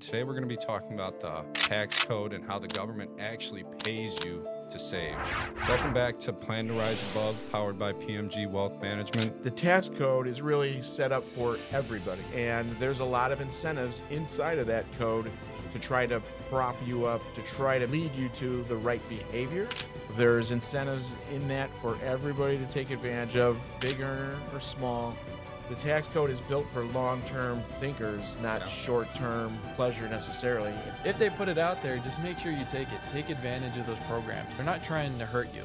Today we're going to be talking about the tax code and how the government actually pays you to save. Welcome back to Plan to Rise Above, powered by P.M.G. Wealth Management. The tax code is really set up for everybody, and there's a lot of incentives inside of that code to try to prop you up, to try to lead you to the right behavior. There's incentives in that for everybody to take advantage of, big earner or small. The tax code is built for long-term thinkers, not short-term pleasure necessarily. If they put it out there, just make sure you take it. Take advantage of those programs. They're not trying to hurt you.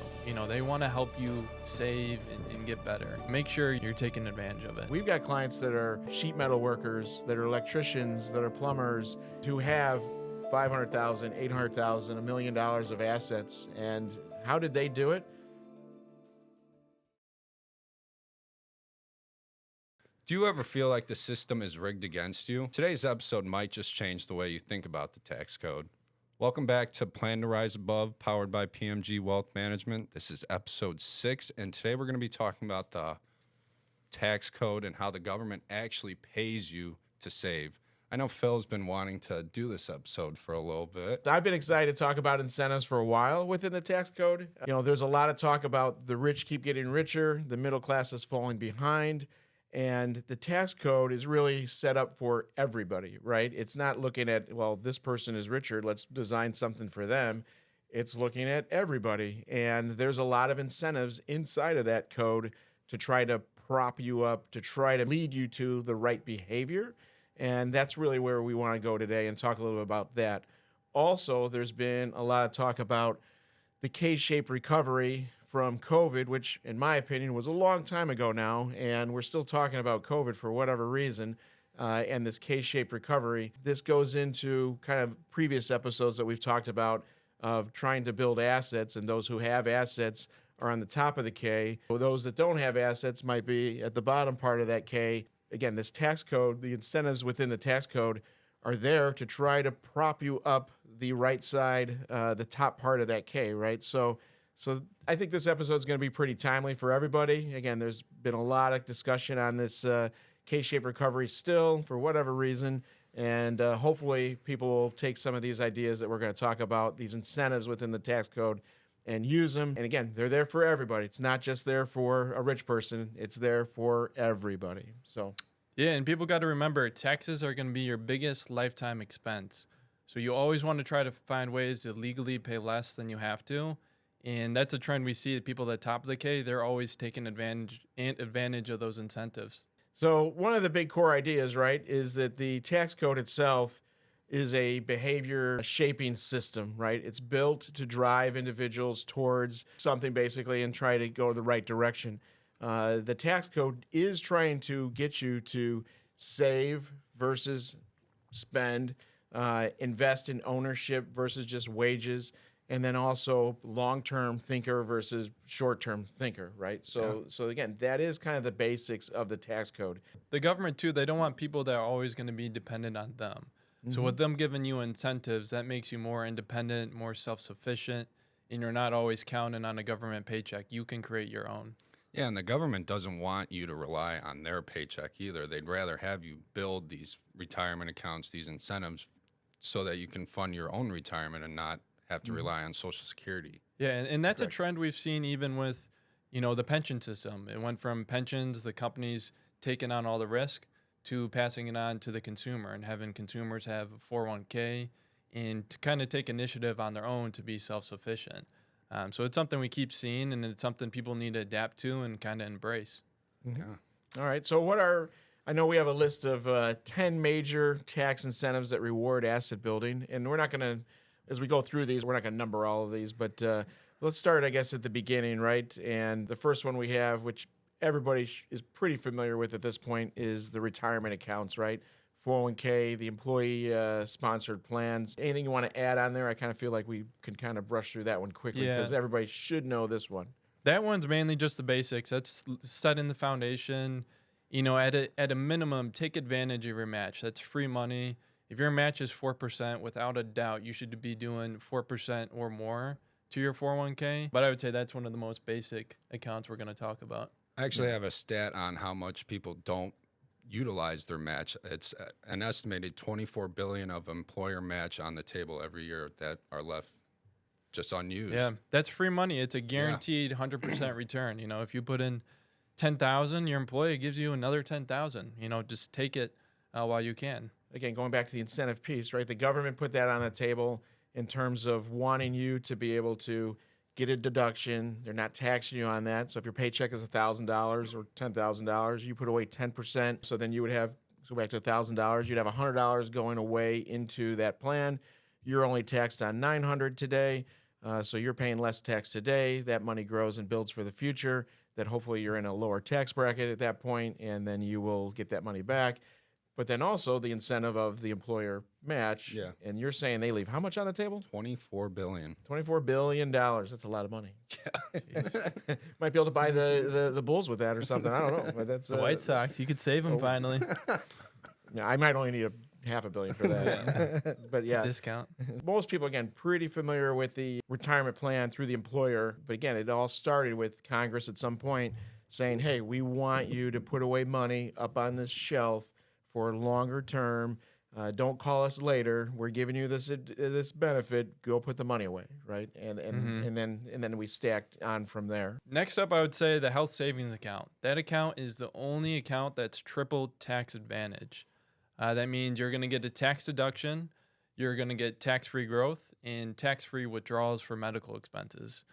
They want to help you save and get better. Make sure you're taking advantage of it. We've got clients that are sheet metal workers, that are electricians, that are plumbers, who have $500,000, $800,000, $1 million of assets. And how did they do it? Do you ever feel like the system is rigged against you? Today's episode might just change the way you think about the tax code. Welcome back to Plan to Rise Above, powered by P.M.G. Wealth Management. This is episode 6, and today we're going to be talking about the tax code and how the government actually pays you to save. I know Phil's been wanting to do this episode for a little bit. I've been excited to talk about incentives for a while within the tax code. There's a lot of talk about the rich keep getting richer, the middle class is falling behind. And the tax code is really set up for everybody, right? It's not looking at, well, this person is richer, let's design something for them. It's looking at everybody. And there's a lot of incentives inside of that code to try to prop you up, to try to lead you to the right behavior. And that's really where we want to go today and talk a little bit about that. Also, there's been a lot of talk about the K-shaped recovery from COVID, which in my opinion was a long time ago now, and we're still talking about COVID for whatever reason, and this K-shaped recovery. This goes into kind of previous episodes that we've talked about of trying to build assets, and those who have assets are on the top of the K. Those that don't have assets might be at the bottom part of that K. Again, this tax code, the incentives within the tax code are there to try to prop you up the right side, the top part of that K, right? So I think this episode is going to be pretty timely for everybody. Again, there's been a lot of discussion on this K-shaped recovery still for whatever reason, and hopefully people will take some of these ideas that we're going to talk about, these incentives within the tax code, and use them. And again, they're there for everybody. It's not just there for a rich person. It's there for everybody. So, yeah, and people got to remember, taxes are going to be your biggest lifetime expense. So you always want to try to find ways to legally pay less than you have to. And that's a trend we see. The people at the top of the K, they're always taking advantage of those incentives. So one of the big core ideas, right, is that the tax code itself is a behavior shaping system, right? It's built to drive individuals towards something basically and try to go the right direction. The tax code is trying to get you to save versus spend, invest in ownership versus just wages, and then also long-term thinker versus short-term thinker, right? So again, that is kind of the basics of the tax code. The government, too, they don't want people that are always going to be dependent on them. Mm-hmm. So with them giving you incentives, that makes you more independent, more self-sufficient, and you're not always counting on a government paycheck. You can create your own. Yeah, and the government doesn't want you to rely on their paycheck either. They'd rather have you build these retirement accounts, these incentives, so that you can fund your own retirement and not have to rely on Social Security. Yeah, and that's Correct. A trend we've seen even with, the pension system. It went from pensions, the companies taking on all the risk, to passing it on to the consumer and having consumers have a 401k and to kind of take initiative on their own to be self-sufficient. So it's something we keep seeing, and it's something people need to adapt to and kind of embrace. Mm-hmm. Yeah. All right, so I know we have a list of 10 major tax incentives that reward asset building, and we're not going to, as we go through these, we're not going to number all of these, but let's start, I guess, at the beginning, right? And the first one we have, which everybody is pretty familiar with at this point, is the retirement accounts, right? 401k, the employee-sponsored plans. Anything you want to add on there? I kind of feel like we can kind of brush through that one quickly because everybody should know this one. That one's mainly just the basics. That's setting the foundation. At a minimum, take advantage of your match. That's free money. If your match is 4%, without a doubt, you should be doing 4% or more to your 401k. But I would say that's one of the most basic accounts we're going to talk about. I actually have a stat on how much people don't utilize their match. It's an estimated $24 billion of employer match on the table every year that are left just unused. Yeah, that's free money. It's a guaranteed 100% return. You know, if you put in 10,000, your employer gives you another 10,000. You know, just take it while you can. Again, going back to the incentive piece, right? The government put that on the table in terms of wanting you to be able to get a deduction. They're not taxing you on that. So if your paycheck is $1,000 or $10,000, you put away 10%. So then you would have, go back to $1,000, you'd have $100 going away into that plan. You're only taxed on $900 today. So you're paying less tax today. That money grows and builds for the future. That hopefully you're in a lower tax bracket at that point, and then you will get that money back. But then also the incentive of the employer match. Yeah. And you're saying they leave how much on the table? $24 billion. $24 billion. That's a lot of money. Yeah. Might be able to buy the Bulls with that or something. I don't know. But that's The White Sox, you could save them finally. Yeah, I might only need $500 million for that. But yeah, Discount. most people, again, pretty familiar with the retirement plan through the employer. But again, it all started with Congress at some point saying, hey, we want you to put away money up on this shelf for longer term. Don't call us later. We're giving you this benefit. Go put the money away, right? And then we stacked on from there. Next up, I would say the health savings account. That account is the only account that's triple tax advantage. That means you're going to get a tax deduction, you're going to get tax-free growth, and tax-free withdrawals for medical expenses.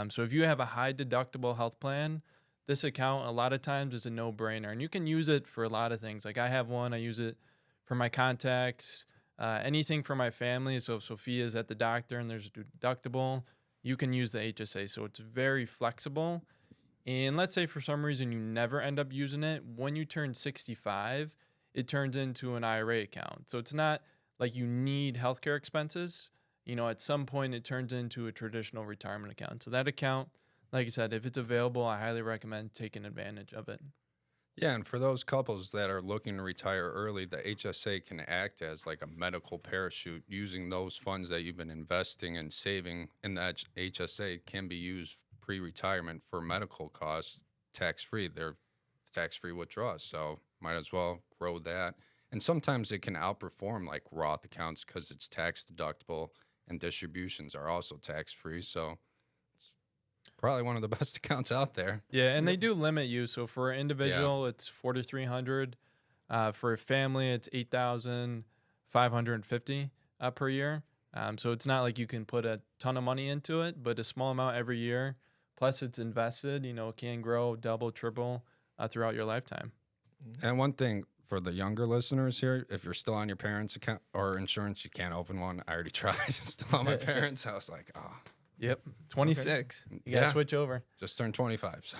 So if you have a high deductible health plan, this account a lot of times is a no-brainer, and you can use it for a lot of things. Like I have one, I use it for my contacts, anything for my family. So if Sophia's at the doctor and there's a deductible, you can use the HSA. So it's very flexible. And let's say for some reason you never end up using it, when you turn 65, it turns into an IRA account. So it's not like you need healthcare expenses. You know, at some point it turns into a traditional retirement account. So that account, like I said, if it's available, I highly recommend taking advantage of it. Yeah, and for those couples that are looking to retire early, the HSA can act as like a medical parachute. Using those funds that you've been investing and saving in that HSA can be used pre-retirement for medical costs, tax-free. They're tax-free withdrawals, so might as well grow that. And sometimes it can outperform like Roth accounts because it's tax deductible and distributions are also tax-free. So it's probably one of the best accounts out there. Yeah, and they do limit you. So for an individual, it's $4,300. For a family, it's $8,550 per year. So it's not like you can put a ton of money into it, but a small amount every year. Plus, it's invested. You know, it can grow double, triple throughout your lifetime. And one thing for the younger listeners here, if you're still on your parents' account or insurance, you can't open one. I already tried. Still on my parents' house. Like, oh. Yep, 26. Okay. You got to switch over. Just turned 25. So.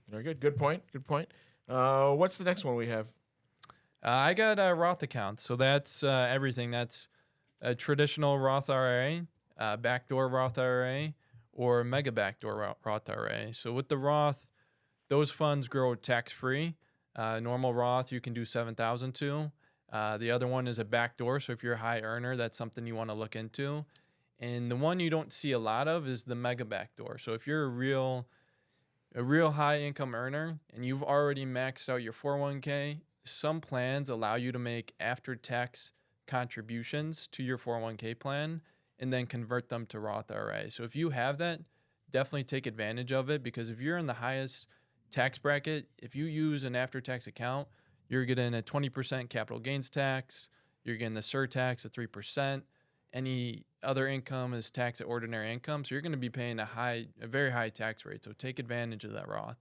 Very good. Good point. Good point. What's the next one we have? I got a Roth account. So that's everything. That's a traditional Roth IRA, backdoor Roth IRA, or mega backdoor Roth IRA. So with the Roth, those funds grow tax-free. Normal Roth, you can do $7,000 to. The other one is a backdoor. So if you're a high earner, that's something you want to look into. And the one you don't see a lot of is the mega backdoor. So if you're a real high income earner and you've already maxed out your 401k, some plans allow you to make after-tax contributions to your 401k plan and then convert them to Roth IRA. So if you have that, definitely take advantage of it, because if you're in the highest tax bracket, if you use an after-tax account, you're getting a 20% capital gains tax, you're getting the surtax at 3%, any other income is taxed at ordinary income, so you're going to be paying a very high tax rate, so take advantage of that Roth.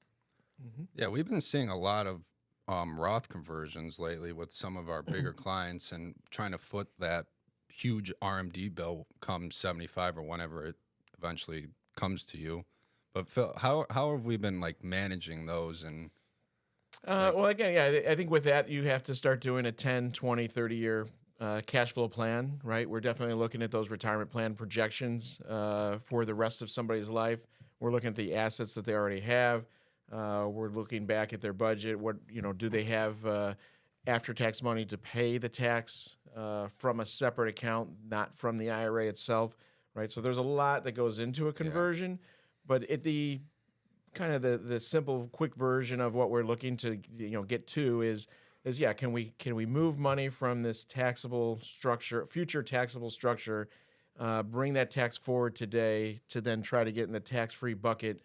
Mm-hmm. Yeah, we've been seeing a lot of Roth conversions lately with some of our bigger clients and trying to foot that huge RMD bill come 75 or whenever it eventually comes to you. But Phil, how have we been like managing those? And well, again, yeah, I think with that, you have to start doing a 10, 20, 30-year cash flow plan, right? We're definitely looking at those retirement plan projections for the rest of somebody's life. We're looking at the assets that they already have. We're looking back at their budget. What, do they have after-tax money to pay the tax from a separate account, not from the IRA itself, right? So there's a lot that goes into a conversion, but at the kind of the simple, quick version of what we're looking to get to is is, can we move money from this taxable structure, future taxable structure, bring that tax forward today to then try to get in the tax-free bucket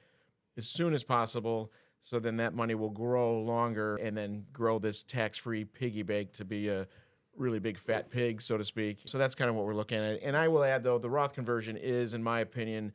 as soon as possible, so then that money will grow longer and then grow this tax-free piggy bank to be a really big fat pig, so to speak. So that's kind of what we're looking at. And I will add, though, the Roth conversion is, in my opinion,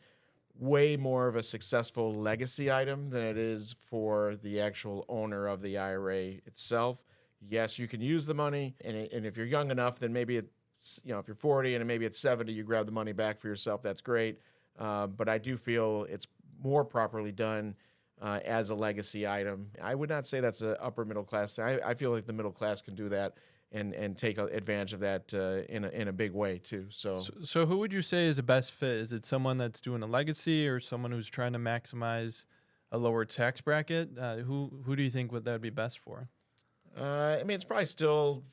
way more of a successful legacy item than it is for the actual owner of the IRA itself. Yes, you can use the money, and if you're young enough, then maybe it's, if you're 40 and maybe it's 70, you grab the money back for yourself. That's great. But I do feel it's more properly done as a legacy item. I would not say that's an upper middle class thing. I feel like the middle class can do that and take advantage of that in a big way too. So who would you say is the best fit? Is it someone that's doing a legacy or someone who's trying to maximize a lower tax bracket? Who do you think that would be best for? I mean, it's probably still,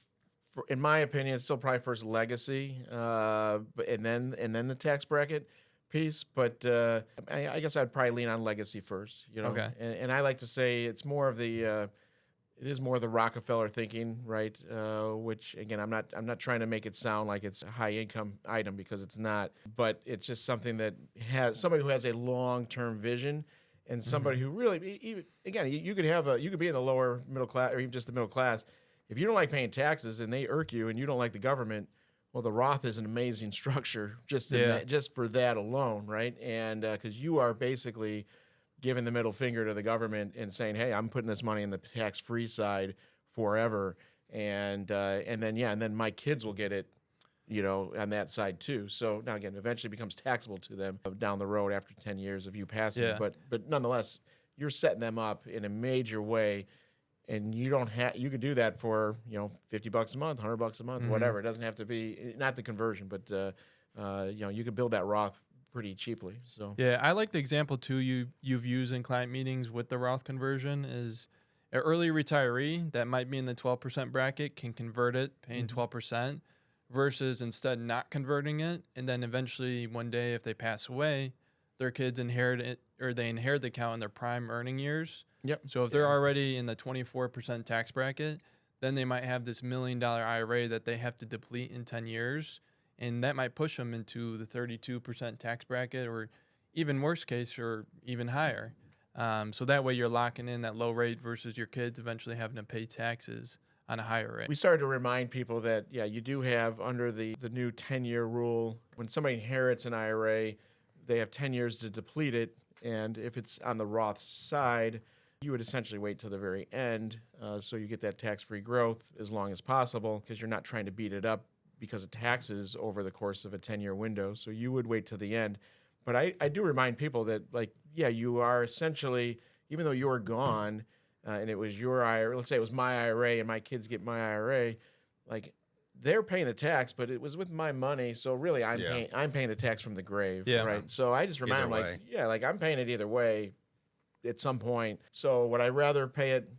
in my opinion, it's still probably first legacy, and then the tax bracket piece. But I guess I'd probably lean on legacy first. Okay. And I like to say it's more of the it is more the Rockefeller thinking, right? Which again, I'm not trying to make it sound like it's a high income item, because it's not. But it's just something that has somebody who has a long term vision. And somebody who really, even, again, you could be in the lower middle class or even just the middle class. If you don't like paying taxes and they irk you and you don't like the government, well, the Roth is an amazing structure just for that alone, right? And because you are basically giving the middle finger to the government and saying, hey, I'm putting this money in the tax-free side forever, and then my kids will get it, on that side too. So now again, eventually it becomes taxable to them down the road after 10 years of you passing. Yeah. But nonetheless, you're setting them up in a major way, and you could do that for, $50 a month, $100 a month, whatever. It doesn't have to be, not the conversion, but you could build that Roth pretty cheaply. So yeah, I like the example too you've used in client meetings with the Roth conversion is an early retiree that might be in the 12% bracket can convert it, paying 12%. Versus instead not converting it, and then eventually one day if they pass away, their kids inherit it, or they inherit the account in their prime earning years. Yep. So if they're already in the 24% tax bracket, then they might have this $1 million IRA that they have to deplete in 10 years, and that might push them into the 32% tax bracket, or even worst case, or even higher. So that way you're locking in that low rate versus your kids eventually having to pay taxes on a higher rate. We started to remind people that, you do have under the new 10-year rule, when somebody inherits an IRA, they have 10 years to deplete it. And if it's on the Roth side, you would essentially wait till the very end, so you get that tax-free growth as long as possible, because you're not trying to beat it up because of taxes over the course of a 10-year window. So you would wait till the end. But I do remind people that, you are essentially, even though you're gone, and it was your IRA, let's say it was my IRA and my kids get my IRA, they're paying the tax, but it was with my money. So really I'm paying the tax from the grave, right? So I just remind them, I'm paying it either way at some point. So would I rather pay it,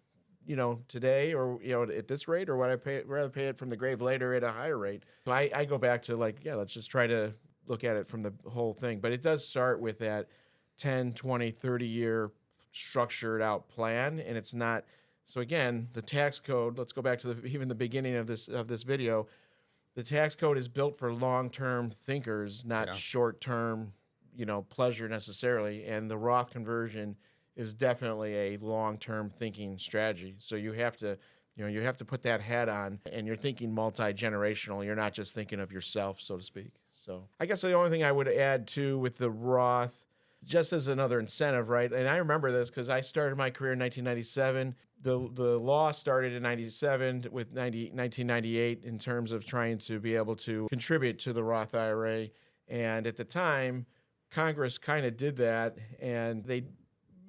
today or, at this rate, or would I rather pay it from the grave later at a higher rate? So I go back to let's just try to look at it from the whole thing. But it does start with that 10, 20, 30-year structured out plan, and it's not. So again, the tax code, let's go back to even the beginning of this video. The tax code is built for long-term thinkers, not short-term, pleasure necessarily. And the Roth conversion is definitely a long-term thinking strategy. So you have to put that hat on, and you're thinking multi-generational. You're not just thinking of yourself, so to speak. So I guess the only thing I would add too with the Roth, just as another incentive, right? And I remember this because I started my career in 1997. The law started in 97 with 1998 in terms of trying to be able to contribute to the Roth IRA. And at the time, Congress kind of did that, and they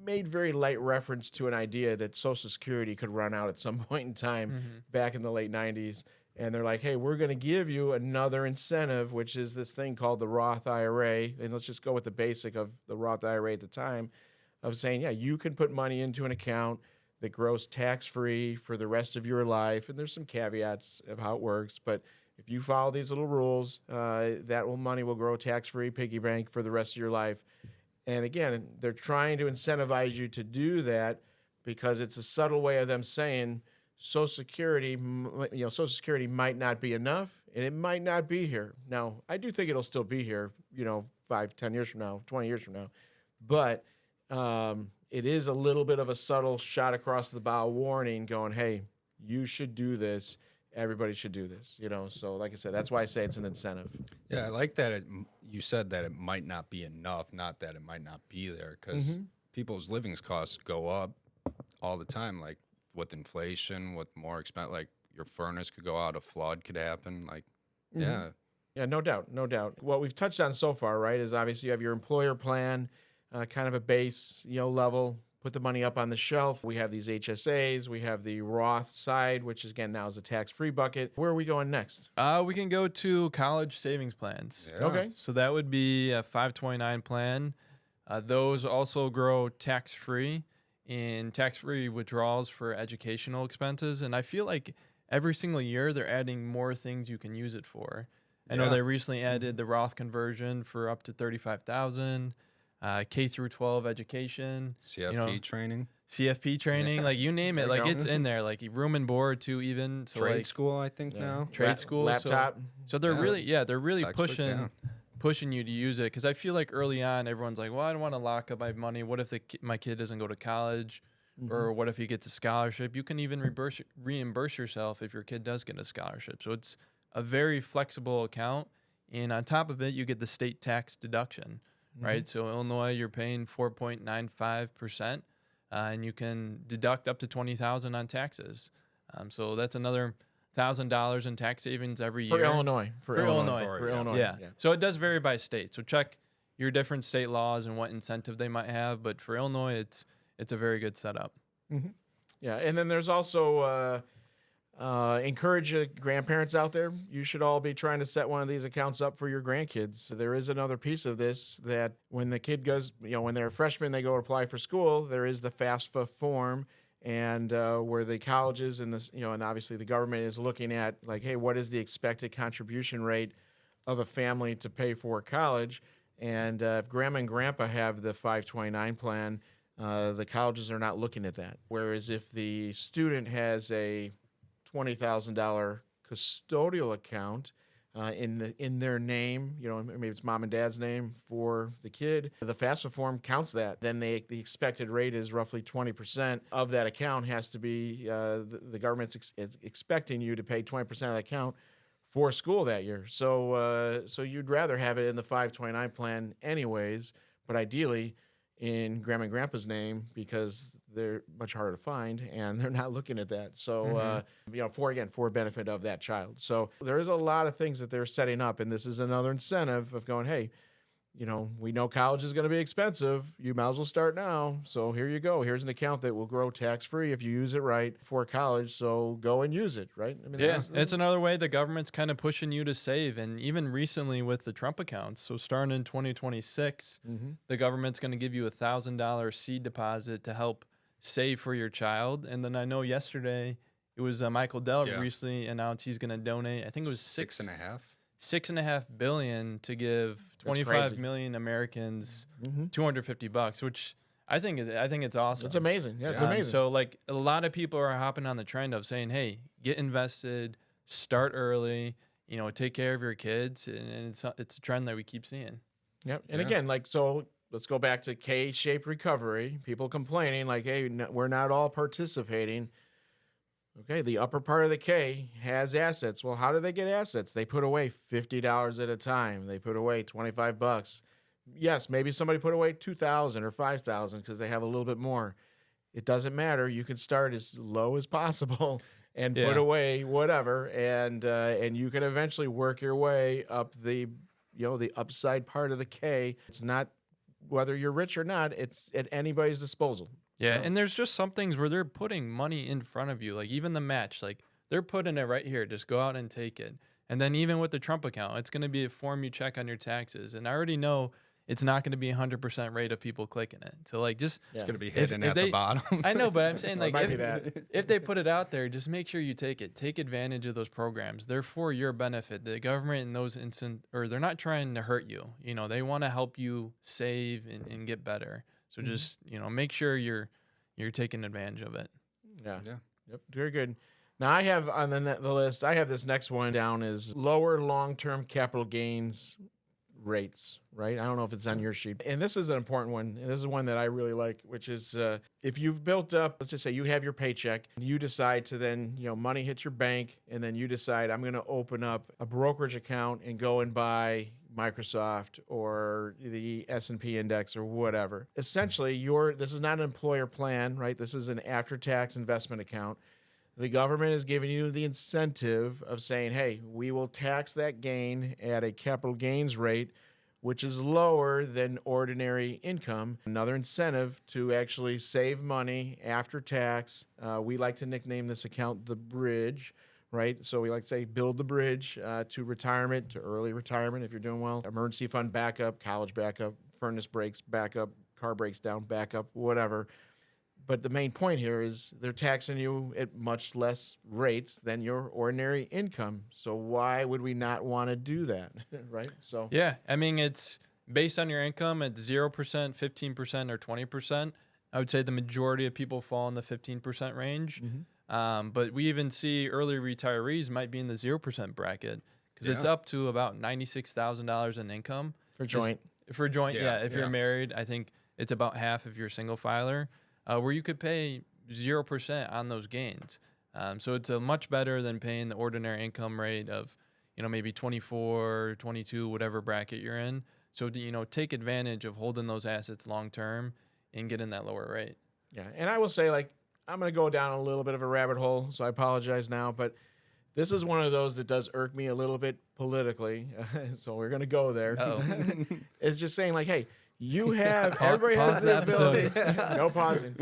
made very light reference to an idea that Social Security could run out at some point in time back in the late 90s. And they're like, hey, we're going to give you another incentive, which is this thing called the Roth IRA. And let's just go with the basic of the Roth IRA at the time of saying, you can put money into an account that grows tax-free for the rest of your life. And there's some caveats of how it works. But if you follow these little rules, money will grow tax-free piggy bank for the rest of your life. And again, they're trying to incentivize you to do that because it's a subtle way of them saying, Social Security, Social Security might not be enough, and it might not be here. Now, I do think it'll still be here, 5, 10 years from now, 20 years from now. But it is a little bit of a subtle shot across the bow warning going, hey, you should do this. Everybody should do this, So like I said, that's why I say it's an incentive. Yeah, I like that you said that it might not be enough, not that it might not be there, because people's living costs go up all the time, like with inflation, with more expense, like your furnace could go out, a flood could happen, like, yeah. Yeah, no doubt. What we've touched on so far, right, is obviously you have your employer plan, kind of a base, level, put the money up on the shelf. We have these HSAs. We have the Roth side, which again now is a tax-free bucket. Where are we going next? We can go to college savings plans. Yeah. Okay. So that would be a 529 plan. Those also grow tax-free in tax-free withdrawals for educational expenses. And I feel like every single year they're adding more things you can use it for. I know they recently added the Roth conversion for up to $35,000. K through 12 education, CFP training, like you name it, like it's in there, like room and board too, even so trade like, school, I think now trade school, laptop. So they're really Textbooks, pushing you to use it, because I feel like early on everyone's like, well, I don't want to lock up my money. What if my kid doesn't go to college, or what if he gets a scholarship? You can even reimburse yourself if your kid does get a scholarship. So it's a very flexible account, and on top of it, you get the state tax deduction. Right, so Illinois, you're paying 4.95%, and you can deduct up to $20,000 on taxes. So that's another $1,000 in tax savings every year For Illinois. For Illinois. For Illinois. Yeah. So it does vary by state. So check your different state laws and what incentive they might have. But for Illinois, it's a very good setup. Yeah, and then there's also encourage grandparents out there. You should all be trying to set one of these accounts up for your grandkids. There is another piece of this that when the kid goes, when they're a freshman, they go apply for school. There is the FAFSA form, and where the colleges and and obviously the government is looking at like, hey, what is the expected contribution rate of a family to pay for college? And if grandma and grandpa have the 529 plan, the colleges are not looking at that. Whereas if the student has a $20,000 custodial account in their name, maybe it's mom and dad's name for the kid, the FAFSA form counts that. Then the expected rate is roughly 20% of that account has to be, the government's expecting you to pay 20% of that account for school that year. So you'd rather have it in the 529 plan anyways, but ideally in grandma and grandpa's name, because they're much harder to find and they're not looking at that. So, for benefit of that child. So there is a lot of things that they're setting up, and this is another incentive of going, hey, we know college is going to be expensive. You might as well start now. So here you go. Here's an account that will grow tax-free if you use it right for college. So go and use it, right? I mean, it's another way the government's kind of pushing you to save. And even recently with the Trump accounts, so starting in 2026, the government's going to give you $1,000 seed deposit to help save for your child. And then I know yesterday it was Michael Dell recently announced he's going to donate, I think it was $6.5 billion to give 25 million Americans $250, which I think it's awesome. It's amazing. Yeah, it's amazing. So like a lot of people are hopping on the trend of saying, hey, get invested, start early, take care of your kids, and it's a trend that we keep seeing. Yep. And again, let's go back to K-shaped recovery. People complaining like, hey, we're not all participating. Okay, the upper part of the K has assets. Well, how do they get assets? They put away $50 at a time. They put away $25. Yes, maybe somebody put away $2,000 or $5,000 because they have a little bit more. It doesn't matter. You can start as low as possible and put away whatever, and you can eventually work your way up the upside part of the K. It's not whether you're rich or not. It's at anybody's disposal. Yeah, and there's just some things where they're putting money in front of you, like even the match, like they're putting it right here. Just go out and take it. And then even with the Trump account, it's going to be a form you check on your taxes. And I already know it's not going to be 100% rate of people clicking it. So it's going to be hidden at the bottom. I know, but I'm saying if they put it out there, just make sure you take it. Take advantage of those programs. They're for your benefit. The government in those they're not trying to hurt you. They want to help you save and get better. So just, make sure you're taking advantage of it. Yeah. Yep. Very good. Now I have on the list, I have this next one down as lower long-term capital gains rates, right? I don't know if it's on your sheet. And this is an important one. And this is one that I really like, which is if you've built up, let's just say you have your paycheck, you decide to then, money hits your bank, and then you decide, I'm going to open up a brokerage account and go and buy Microsoft or the S&P index or whatever. Essentially, this is not an employer plan, right? This is an after-tax investment account. The government is giving you the incentive of saying, hey, we will tax that gain at a capital gains rate, which is lower than ordinary income. Another incentive to actually save money after tax. We like to nickname this account the bridge, right? So we like to say build the bridge to retirement, to early retirement if you're doing well. Emergency fund backup, college backup, furnace breaks backup, car breaks down backup, whatever. But the main point here is they're taxing you at much less rates than your ordinary income. So why would we not want to do that, right? So yeah, I mean, it's based on your income at 0%, 15%, or 20%. I would say the majority of people fall in the 15% range. Mm-hmm. But we even see early retirees might be in the 0% bracket because it's up to about $96,000 in income. For joint. If you're married, I think it's about half if you're a single filer. Where you could pay 0% on those gains. So it's much better than paying the ordinary income rate of, maybe 24, 22, whatever bracket you're in. So, take advantage of holding those assets long-term and getting that lower rate. Yeah, and I will say, I'm going to go down a little bit of a rabbit hole, so I apologize now, but this is one of those that does irk me a little bit politically, so we're going to go there. It's just saying, hey, you have everybody has the ability. No pausing.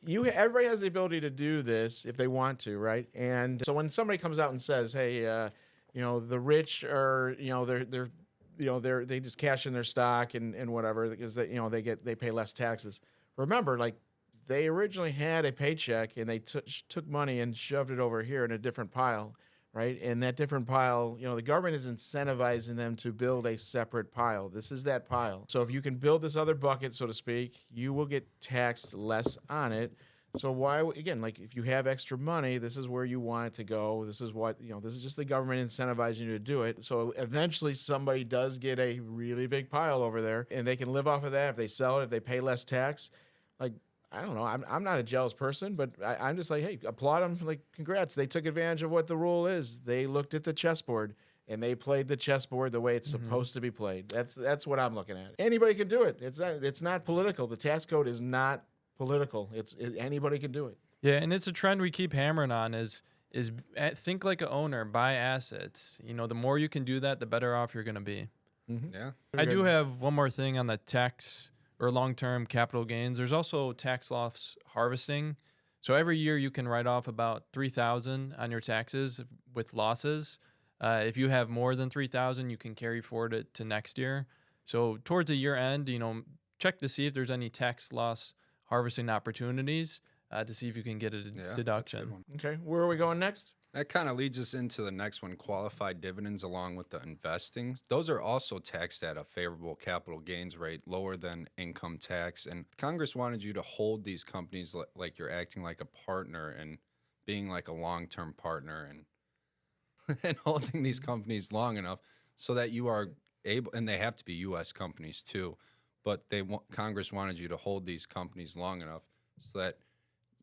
Everybody has the ability to do this if they want to, right? And so when somebody comes out and says, "Hey, the rich are, they just cash in their stock and whatever because they pay less taxes." Remember, they originally had a paycheck and they took money and shoved it over here in a different pile. Right. And that different pile, the government is incentivizing them to build a separate pile. This is that pile. So if you can build this other bucket, so to speak, you will get taxed less on it. So why, again, if you have extra money, this is where you want it to go. This is what, this is just the government incentivizing you to do it. So eventually somebody does get a really big pile over there and they can live off of that. If they sell it, if they pay less tax, I don't know. I'm not a jealous person, but I'm just hey, applaud them. Congrats. They took advantage of what the rule is. They looked at the chessboard and they played the chessboard the way it's supposed to be played. That's what I'm looking at. Anybody can do it. It's not political. The tax code is not political. Anybody can do it. Yeah, and it's a trend we keep hammering on is think like an owner, buy assets. The more you can do that, the better off you're going to be. Mm-hmm. Yeah. I do have one more thing on the tax or long-term capital gains. There's also tax loss harvesting. So every year you can write off about $3,000 on your taxes with losses. If you have more than $3,000, you can carry forward it to next year. So towards the year end, check to see if there's any tax loss harvesting opportunities to see if you can get a deduction. Okay, where are we going next? That kind of leads us into the next one, qualified dividends along with the investing. Those are also taxed at a favorable capital gains rate, lower than income tax. And Congress wanted you to hold these companies like you're acting like a partner and being like a long-term partner and holding these companies long enough so that you are able, and they have to be U.S. companies too, but Congress wanted you to hold these companies long enough so that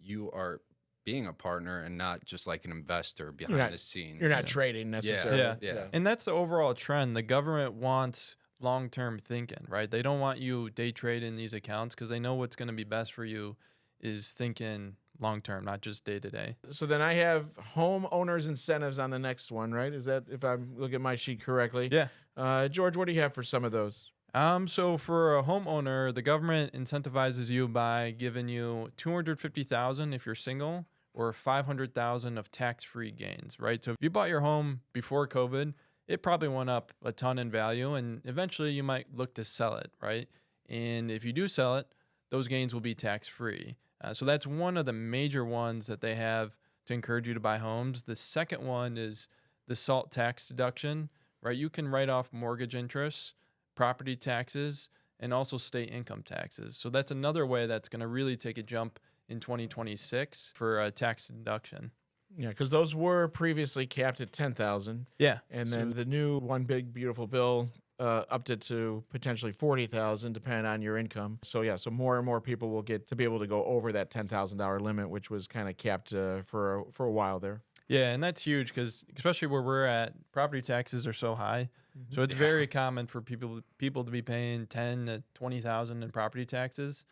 you are being a partner and not just like an investor behind the scenes. You're not trading necessarily. Yeah. And that's the overall trend. The government wants long-term thinking, right? They don't want you day trading these accounts because they know what's going to be best for you is thinking long-term, not just day-to-day. So then I have homeowners incentives on the next one, right? Is that, if I'm looking at my sheet correctly? Yeah. George, what do you have for some of those? So for a homeowner, the government incentivizes you by giving you $250,000 if you're single, or $500,000 of tax-free gains, right? So if you bought your home before COVID, it probably went up a ton in value, and eventually you might look to sell it, right? And if you do sell it, those gains will be tax-free. So that's one of the major ones that they have to encourage you to buy homes. The second one is the SALT tax deduction, right? You can write off mortgage interest, property taxes, and also state income taxes. So that's another way that's going to really take a jump in 2026 for a tax deduction. Yeah, because those were previously capped at 10,000. Yeah. And then the new one big beautiful bill upped it to potentially 40,000, depending on your income. So yeah, so more and more people will get to be able to go over that $10,000 limit, which was kind of capped for a while there. Yeah, and that's huge because especially where we're at, property taxes are so high. So it's very common for people to be paying 10 to 20,000 in property taxes.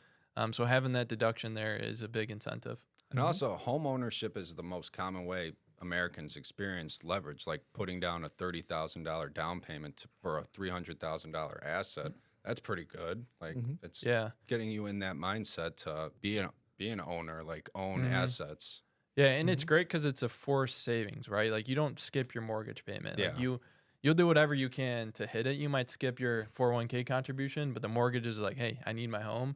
So having that deduction there is a big incentive. And also, home ownership is the most common way Americans experience leverage, like putting down a $30,000 down payment for a $300,000 asset. That's pretty good. Like it's getting you in that mindset to be an owner, like own assets. Yeah, and it's great because it's a forced savings, right? Like you don't skip your mortgage payment. Yeah. Like you'll do whatever you can to hit it. You might skip your 401k contribution, but the mortgage is like, hey, I need my home.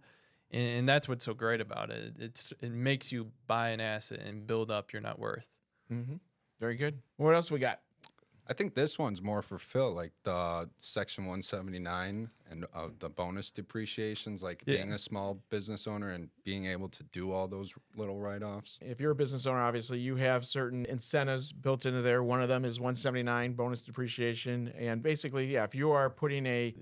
And that's what's so great about it. It makes you buy an asset and build up your net worth. Very good. What else we got? I think this one's more for Phil, like the Section 179 and the bonus depreciations, like being a small business owner and being able to do all those little write-offs. If you're a business owner, obviously you have certain incentives built into there. One of them is 179 bonus depreciation. And basically, if you are putting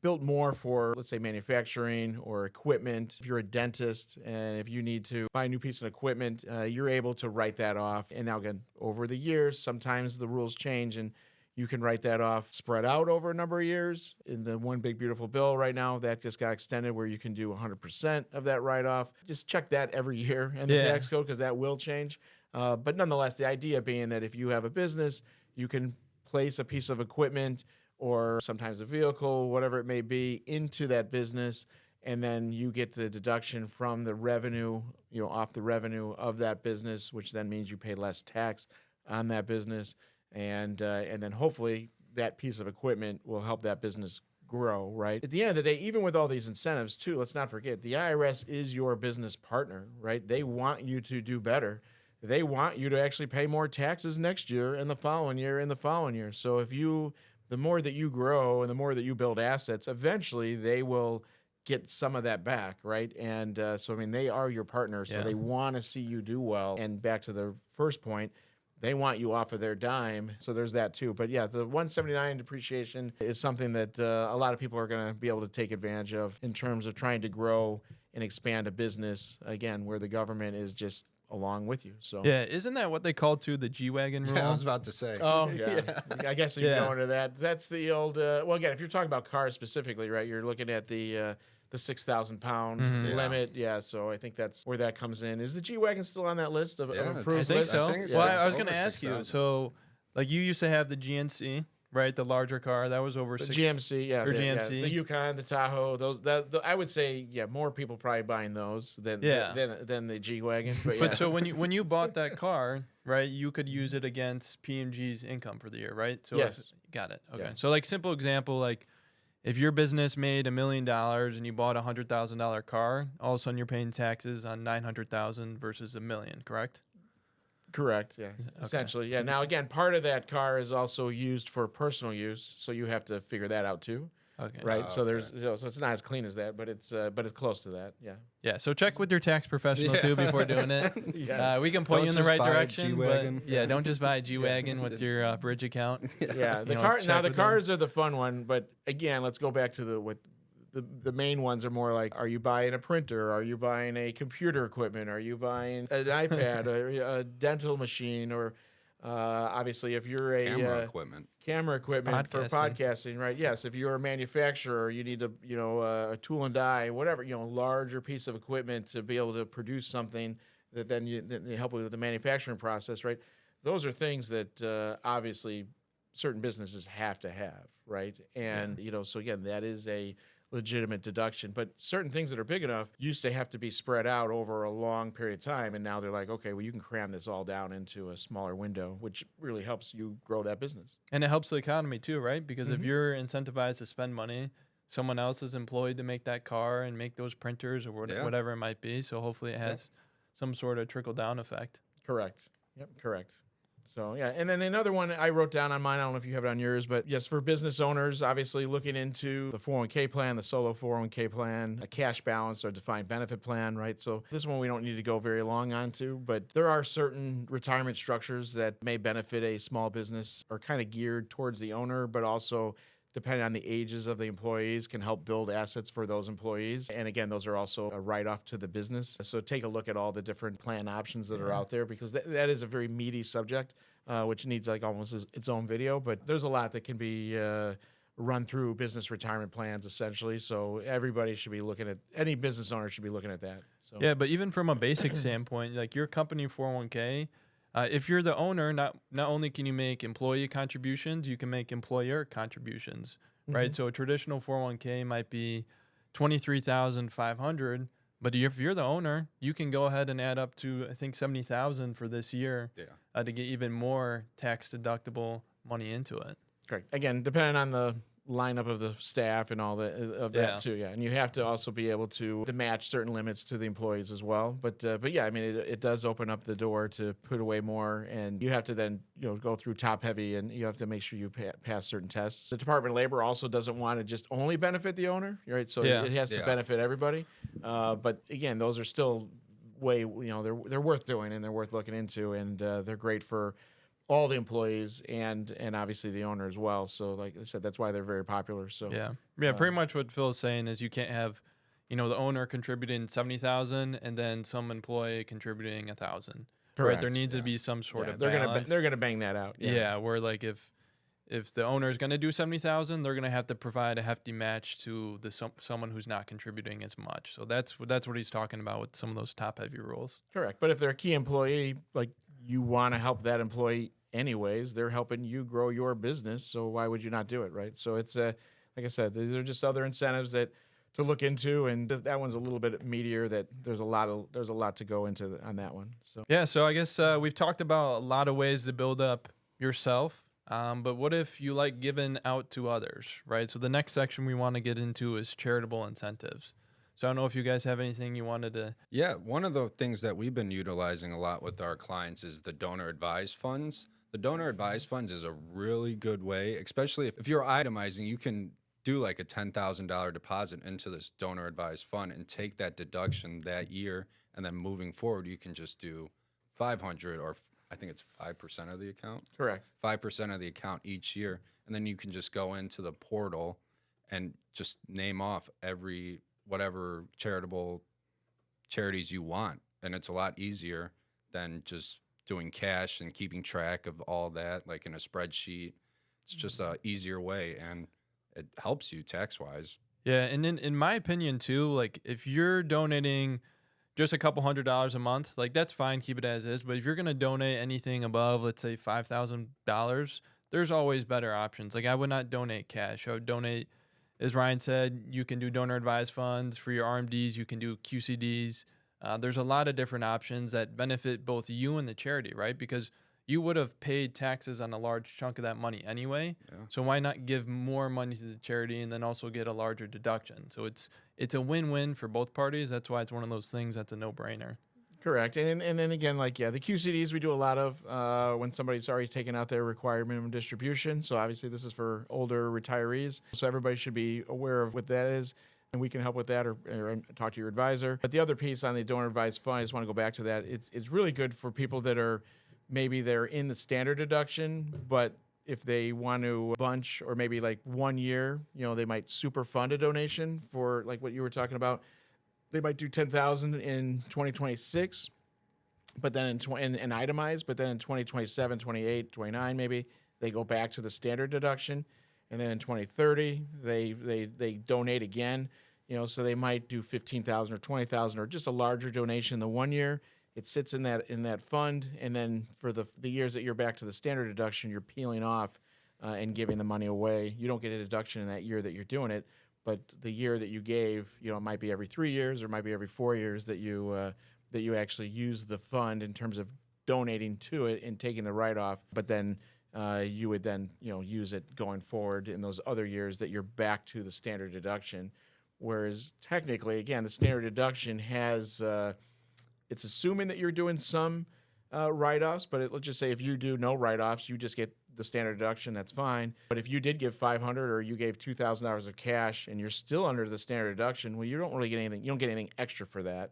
built more for, let's say, manufacturing or equipment, if you're a dentist and if you need to buy a new piece of equipment, you're able to write that off. And now again, over the years, sometimes the rules change and you can write that off spread out over a number of years. In the one big beautiful bill right now, that just got extended where you can do 100% of that write-off. Just check that every year in the tax code because that will change. But nonetheless, the idea being that if you have a business, you can place a piece of equipment or sometimes a vehicle, whatever it may be, into that business, and then you get the deduction from the revenue, off the revenue of that business, which then means you pay less tax on that business. And then hopefully that piece of equipment will help that business grow, right? At the end of the day, even with all these incentives too, let's not forget, the IRS is your business partner, right? They want you to do better. They want you to actually pay more taxes next year and the following year and the following year. So the more that you grow and the more that you build assets, eventually they will get some of that back, right? And they are your partner, so they want to see you do well. And back to the first point, they want you off of their dime, so there's that too. But yeah, the 179 depreciation is something that a lot of people are going to be able to take advantage of in terms of trying to grow and expand a business, again, where the government is just along with you. So yeah, isn't that what they call too the G-Wagon rule? Yeah, I was about to say. Oh, yeah. I guess if you go into that, that's the old, well, again, if you're talking about cars specifically, right, you're looking at the 6,000 pound limit. Yeah, so I think that's where that comes in. Is the G-Wagon still on that list of approved I think lists? so. I think it's I was going to over ask you. 6,000. So, like you used to have the GNC, right? The larger car that was over The 6. GMC, or GMC. the Yukon, the Tahoe. I would say, more people probably buying those than the G-Wagon. But so when you bought that car, right, you could use it against P.M.G's income for the year, right? So Yes. Got it. Okay. Yeah. So like simple example, like if your business made $1 million and you bought a $100,000 car, all of a sudden you're paying taxes on $900,000 versus $1 million, correct? Correct. Yeah. Essentially. Yeah. Now again, part of that car is also used for personal use, so you have to figure that out too. Okay. Right. So there's so it's not as clean as that, but it's close to that. Yeah. Yeah. So check with your tax professional too before doing it. Yes. We can point you in the just right buy a direction, but G-Wagon. don't just buy a G-Wagon with your bridge account. Yeah. The check with cars are the fun one, but again, let's go back to the main ones are more like, are you buying a printer? Are you buying a computer equipment? Are you buying an iPad, or a dental machine, or obviously if you're a camera equipment for podcasting, right? Yes. If you're a manufacturer, you need a tool and die, whatever, larger piece of equipment to be able to produce something that then you help with the manufacturing process, right? Those are things that obviously certain businesses have to have, right? And, so again, that is a legitimate deduction, but certain things that are big enough used to have to be spread out over a long period of time, and now they're like, okay, well, you can cram this all down into a smaller window, which really helps you grow that business. And it helps the economy too, right? Because if you're incentivized to spend money, someone else is employed to make that car and make those printers or whatever it might be, so hopefully it has some sort of trickle-down effect. Correct. Yep, correct. So, yeah. And then another one I wrote down on mine, I don't know if you have it on yours, but yes, for business owners, obviously looking into the 401k plan, the solo 401k plan, a cash balance or defined benefit plan, right? So this one we don't need to go very long on to, but there are certain retirement structures that may benefit a small business or kind of geared towards the owner, but also depending on the ages of the employees, can help build assets for those employees. And again, those are also a write-off to the business. So take a look at all the different plan options that are out there, because that is a very meaty subject, which needs like almost its own video. But there's a lot that can be run through business retirement plans, essentially. So everybody should be looking at, any business owner should be looking at that. So. Yeah, but even from a basic standpoint, like your company 401k, if you're the owner, not only can you make employee contributions, you can make employer contributions, right? So a traditional 401k might be $23,500, but if you're the owner, you can go ahead and add up to, I think, $70,000 for this year to get even more tax deductible money into it. Correct. Again, depending on the lineup of the staff and all that too. Yeah. And you have to also be able to match certain limits to the employees as well. But yeah, I mean, it does open up the door to put away more, and you have to then, go through top heavy, and you have to make sure you pass certain tests. The Department of Labor also doesn't want to just only benefit the owner, right? So it has to benefit everybody. But again, those are still they're worth doing, and they're worth looking into, and they're great for all the employees and obviously the owner as well. So like I said, that's why they're very popular. So pretty much what Phil's saying is you can't have, the owner contributing 70,000 and then some employee contributing 1,000. Right? There needs to be some sort of balance. They're gonna bang that out. Yeah, where like if the owner is gonna do 70,000, they're gonna have to provide a hefty match to someone who's not contributing as much. So that's what he's talking about with some of those top heavy rules. Correct. But if they're a key employee, like you want to help that employee anyways, they're helping you grow your business, so why would you not do it, right? So it's like I said, these are just other incentives that to look into, and that one's a little bit meatier. That there's a lot to go into on that one. So I guess we've talked about a lot of ways to build up yourself, but what if you like giving out to others, right? So the next section we want to get into is charitable incentives. So I don't know if you guys have anything you wanted to. Yeah, one of the things that we've been utilizing a lot with our clients is the donor advised funds. The donor advised funds is a really good way, especially if you're itemizing, you can do like a $10,000 deposit into this donor advised fund and take that deduction that year. And then moving forward, you can just do 500, or I think it's 5% of the account. Correct. 5% of the account each year. And then you can just go into the portal and just name off whatever charitable charities you want. And it's a lot easier than just doing cash and keeping track of all that, like in a spreadsheet. It's just a easier way, and it helps you tax-wise. Yeah, and in my opinion, too, like if you're donating just a couple $100 a month, like that's fine, keep it as is. But if you're going to donate anything above, let's say $5,000, there's always better options. Like I would not donate cash. I would donate, as Ryan said, you can do donor advised funds. For your RMDs, you can do QCDs. There's a lot of different options that benefit both you and the charity, right? Because you would have paid taxes on a large chunk of that money anyway. Yeah. So why not give more money to the charity and then also get a larger deduction? So it's a win-win for both parties. That's why it's one of those things that's a no-brainer. Correct. And then again, like, the QCDs we do a lot of when somebody's already taken out their required minimum distribution. So obviously this is for older retirees. So everybody should be aware of what that is. And we can help with that, or talk to your advisor. But the other piece on the donor advised fund, I just want to go back to that. It's really good for people that are, maybe they're in the standard deduction, but if they want to bunch, or maybe like 1 year, they might super fund a donation for like what you were talking about. They might do $10,000 in 2026, but then and itemize, but then in 2027, 28, 29, maybe they go back to the standard deduction. And then in 2030, they donate again, so they might do $15,000 or $20,000, or just a larger donation in the 1 year. It sits in that fund, and then for the years that you're back to the standard deduction, you're peeling off and giving the money away. You don't get a deduction in that year that you're doing it, but the year that you gave, it might be every 3 years, or it might be every 4 years that you actually use the fund in terms of donating to it and taking the write-off. But then you would then use it going forward in those other years that you're back to the standard deduction. Whereas technically, again, the standard deduction has it's assuming that you're doing some write-offs, but let's just say if you do no write-offs, you just get the standard deduction, that's fine. But if you did give $500 or you gave $2,000 of cash and you're still under the standard deduction, well, you don't really get anything. You don't get anything extra for that.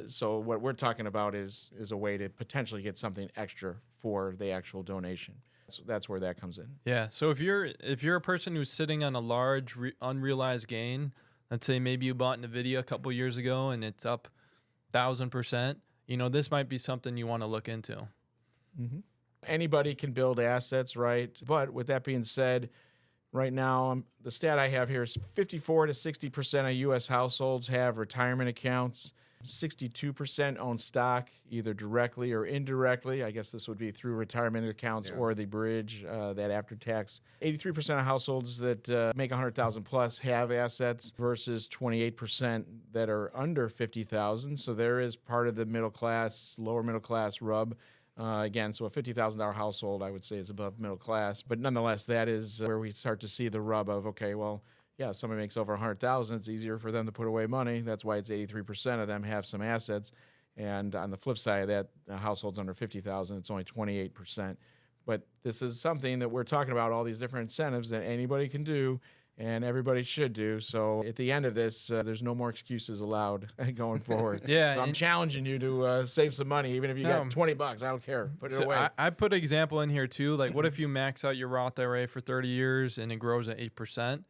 So what we're talking about is a way to potentially get something extra for the actual donation. So that's where that comes in. Yeah. So if you're a person who's sitting on a large unrealized gain, let's say maybe you bought NVIDIA a couple years ago and it's up 1,000%, this might be something you want to look into. Mm-hmm. Anybody can build assets, right? But with that being said, right now, the stat I have here is 54 to 60% of U.S. households have retirement accounts. 62% own stock, either directly or indirectly. I guess this would be through retirement accounts or the bridge, that after tax. 83% of households that make 100,000 plus have assets versus 28% that are under 50,000. So there is part of the middle class, lower middle class rub. Again, so a $50,000 household, I would say, is above middle class. But nonetheless, that is where we start to see the rub of, okay, well, yeah, if somebody makes over 100,000, it's easier for them to put away money. That's why it's 83% of them have some assets. And on the flip side of that, the households under 50,000, it's only 28%. But this is something that we're talking about, all these different incentives that anybody can do and everybody should do. So at the end of this, there's no more excuses allowed going forward. Yeah, so I'm challenging you to save some money, even if you got $20. I don't care. Put it away. I put an example in here too. Like, what if you max out your Roth IRA for 30 years and it grows at 8%?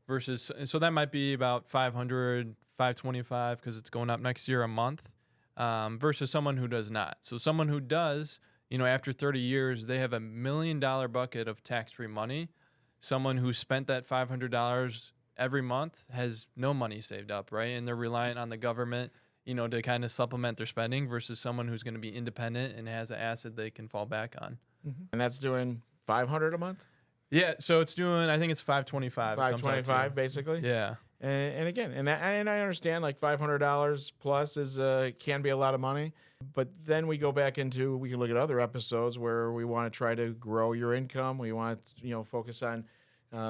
Versus, so that might be about 500, 525 because it's going up next year a month, versus someone who does not. So someone who does, after 30 years, they have $1 million bucket of tax-free money. Someone who spent that $500 every month has no money saved up, right? And they're reliant on the government, to kind of supplement their spending versus someone who's going to be independent and has an asset they can fall back on. Mm-hmm. And that's doing $500 a month? Yeah, so it's doing, I think it's 525. 525, basically. Yeah. And again, and I understand like $500 plus can be a lot of money, but then we go back into, we can look at other episodes where we want to try to grow your income. We want to, focus on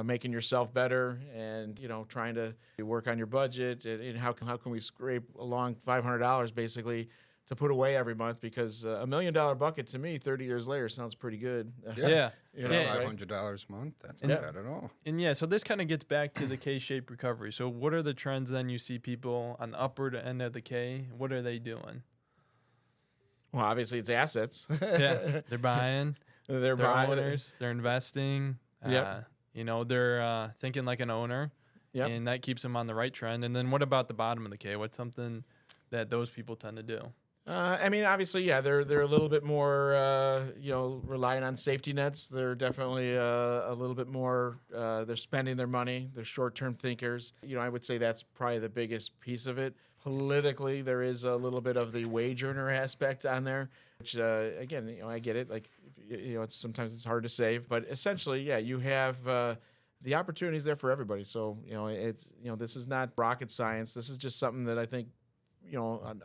making yourself better and, trying to work on your budget and how can we scrape along $500 basically to put away every month, because $1 million bucket to me 30 years later sounds pretty good. Yeah. $500 a month, that's not bad at all. And so this kind of gets back to the K-shaped recovery. So what are the trends then you see people on the upward end of the K? What are they doing? Well, obviously it's assets. Yeah, they're buying. They're buying. Owners. They're investing. They're thinking like an owner. Yep. And that keeps them on the right trend. And then what about the bottom of the K? What's something that those people tend to do? Obviously, they're a little bit more, relying on safety nets. They're definitely a little bit more, they're spending their money. They're short-term thinkers. I would say that's probably the biggest piece of it. Politically, there is a little bit of the wage earner aspect on there, which, again, I get it. Like, sometimes it's hard to save. But essentially, you have the opportunities there for everybody. So, this is not rocket science. This is just something that I think,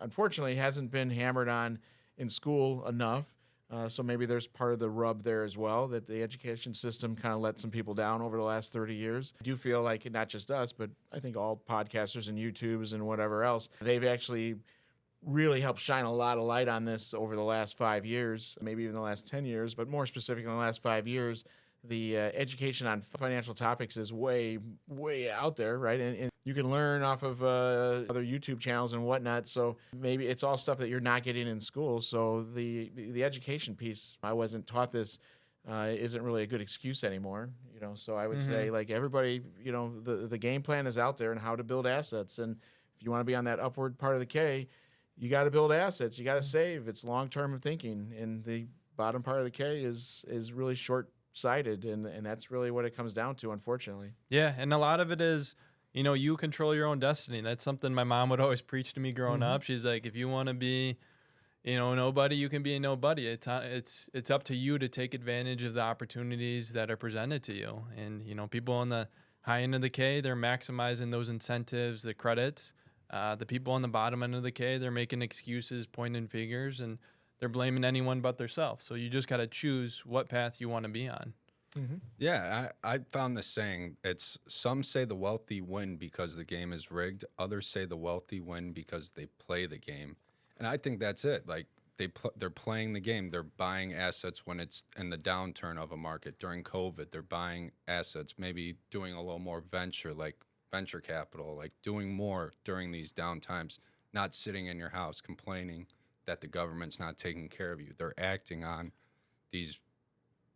unfortunately hasn't been hammered on in school enough. So maybe there's part of the rub there as well, that the education system kind of let some people down over the last 30 years. I do feel like not just us, but I think all podcasters and YouTubes and whatever else, they've actually really helped shine a lot of light on this over the last 5 years, maybe even the last 10 years, but more specifically in the last 5 years. The education on financial topics is way, way out there, right? And you can learn off of other YouTube channels and whatnot. So maybe it's all stuff that you're not getting in school. So the education piece, I wasn't taught this, isn't really a good excuse anymore. So I would say, like, everybody, the game plan is out there and how to build assets. And if you want to be on that upward part of the K, you got to build assets. You got to save. It's long-term thinking. And the bottom part of the K is really short-sighted, and that's really what it comes down to, unfortunately. Yeah, and a lot of it is, you control your own destiny. That's something my mom would always preach to me growing up. She's like, if you want to be, nobody, you can be a nobody. It's up to you to take advantage of the opportunities that are presented to you. And, people on the high end of the K, they're maximizing those incentives, the credits. The people on the bottom end of the K, they're making excuses, pointing fingers, and they're blaming anyone but themselves. So you just got to choose what path you want to be on. Mm-hmm. Yeah, I found this saying. It's some say the wealthy win because the game is rigged. Others say the wealthy win because they play the game. And I think that's it. Like, they're playing the game. They're buying assets when it's in the downturn of a market. During COVID, they're buying assets, maybe doing a little more venture capital, like doing more during these down times, not sitting in your house complaining that the government's not taking care of you. They're acting on these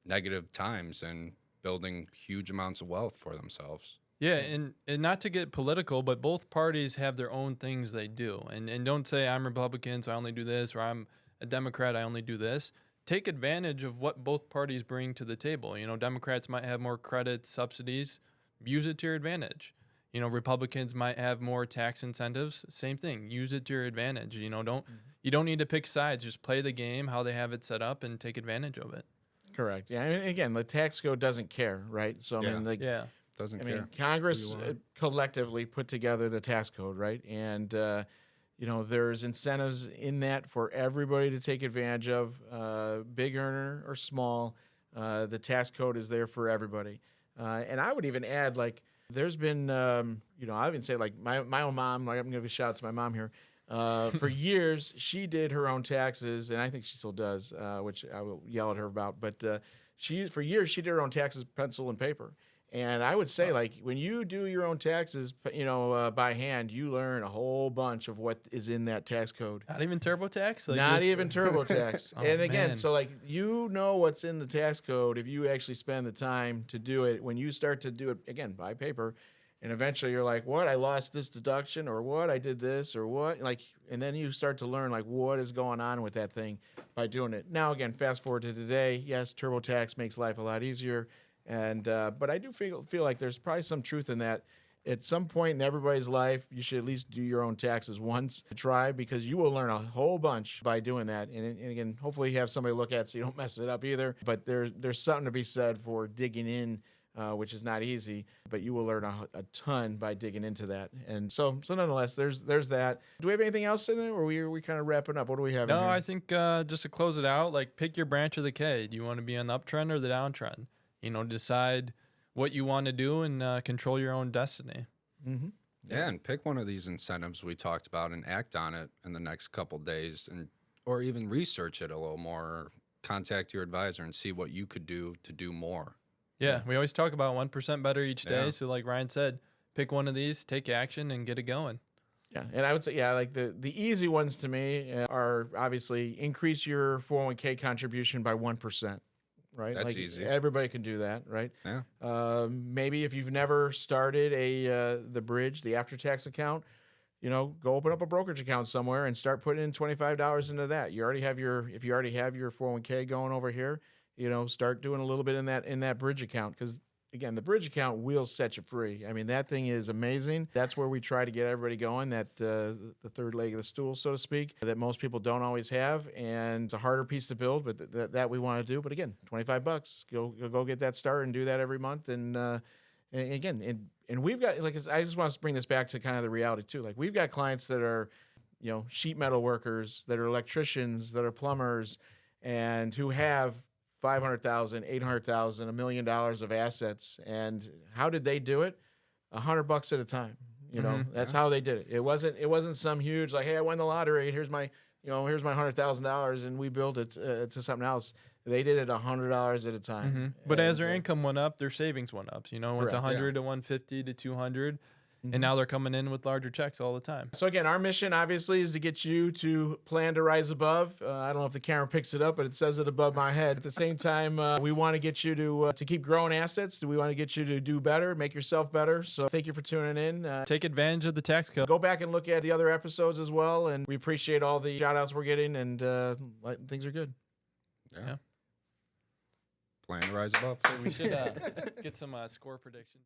negative times and building huge amounts of wealth for themselves. Yeah, and not to get political, but both parties have their own things they do. And don't say I'm Republican, so I only do this, or I'm a Democrat, I only do this. Take advantage of what both parties bring to the table. You know, Democrats might have more credit subsidies. Use it to your advantage. You know, Republicans might have more tax incentives. Same thing. Use it to your advantage. You know, you don't need to pick sides. Just play the game, how they have it set up, and take advantage of it. Correct. Yeah. And again, the tax code doesn't care, right? So I mean, Doesn't I care. mean, Congress collectively put together the tax code, right? And you know, there's incentives in that for everybody to take advantage of, big earner or small. The tax code is there for everybody. And I would even add, like, there's been, you know, I even say, like, my own mom, like, I'm going to give a shout out to my mom here. For years, she did her own taxes, and I think she still does, which I will yell at her about. But for years, she did her own taxes, pencil and paper. And I would say, like, when you do your own taxes, you know, by hand, you learn a whole bunch of what is in that tax code. Not even TurboTax? Like Not even TurboTax. Oh, and again, man. so, like, you know what's in the tax code if you actually spend the time to do it. When you start to do it, again, by paper, and eventually you're like, what? I lost this deduction, or what? I did this, or what? Like, and then you start to learn, like, what is going on with that thing by doing it. Now, again, fast forward to today. Yes, TurboTax makes life a lot easier. And but I do feel like there's probably some truth in that. At some point in everybody's life, you should at least do your own taxes once to try, because you will learn a whole bunch by doing that. And again, hopefully you have somebody look at it so you don't mess it up either. But there's something to be said for digging in, which is not easy, but you will learn a ton by digging into that. And so nonetheless, there's that. Do we have anything else in it, or are we kind of wrapping up? What do we have? No, in here? I think just to close it out, like, pick your branch of the K. Do you want to be on the uptrend or the downtrend? You know, decide what you want to do and control your own destiny. Mm-hmm. Yeah, and pick one of these incentives we talked about and act on it in the next couple days, or even research it a little more, or contact your advisor and see what you could do to do more. Yeah, we always talk about 1% better each day. Yeah. So like Ryan said, pick one of these, take action, and get it going. Yeah, and I would say, yeah, like the easy ones to me are obviously increase your 401k contribution by 1%. Right, That's like, easy. Everybody can do that, right? Yeah. Maybe if you've never started the bridge, the after-tax account, you know, go open up a brokerage account somewhere and start putting in $25 into that. If you already have your 401k going over here, you know, start doing a little bit in that bridge account, because again, the bridge account will set you free. I mean, that thing is amazing. That's where we try to get everybody going, that the third leg of the stool, so to speak, that most people don't always have. And it's a harder piece to build, but that we want to do. But again, $25, go get that started and do that every month. And again, and we've got, like, I just want to bring this back to kind of the reality too. Like, we've got clients that are, you know, sheet metal workers, that are electricians, that are plumbers, and who have $500,000, $800,000, $1 million of assets. And how did they do it? $100 at a time. You know, that's how they did it. It wasn't some huge, like, hey, I won the lottery. Here's my $100,000, and we built it to something else. They did it $100 at a time. Mm-hmm. But as their income went up, their savings went up. You know, went to 100 to 150 to 200. And now they're coming in with larger checks all the time. So again, our mission obviously is to get you to plan to rise above. I don't know if the camera picks it up, but it says it above my head. At the same time, we want to get you to keep growing assets. We want to get you to do better, make yourself better. So thank you for tuning in. Take advantage of the tax code. Go back and look at the other episodes as well. And we appreciate all the shout outs we're getting, and things are good. Yeah. Plan to rise above. So we should get some score predictions.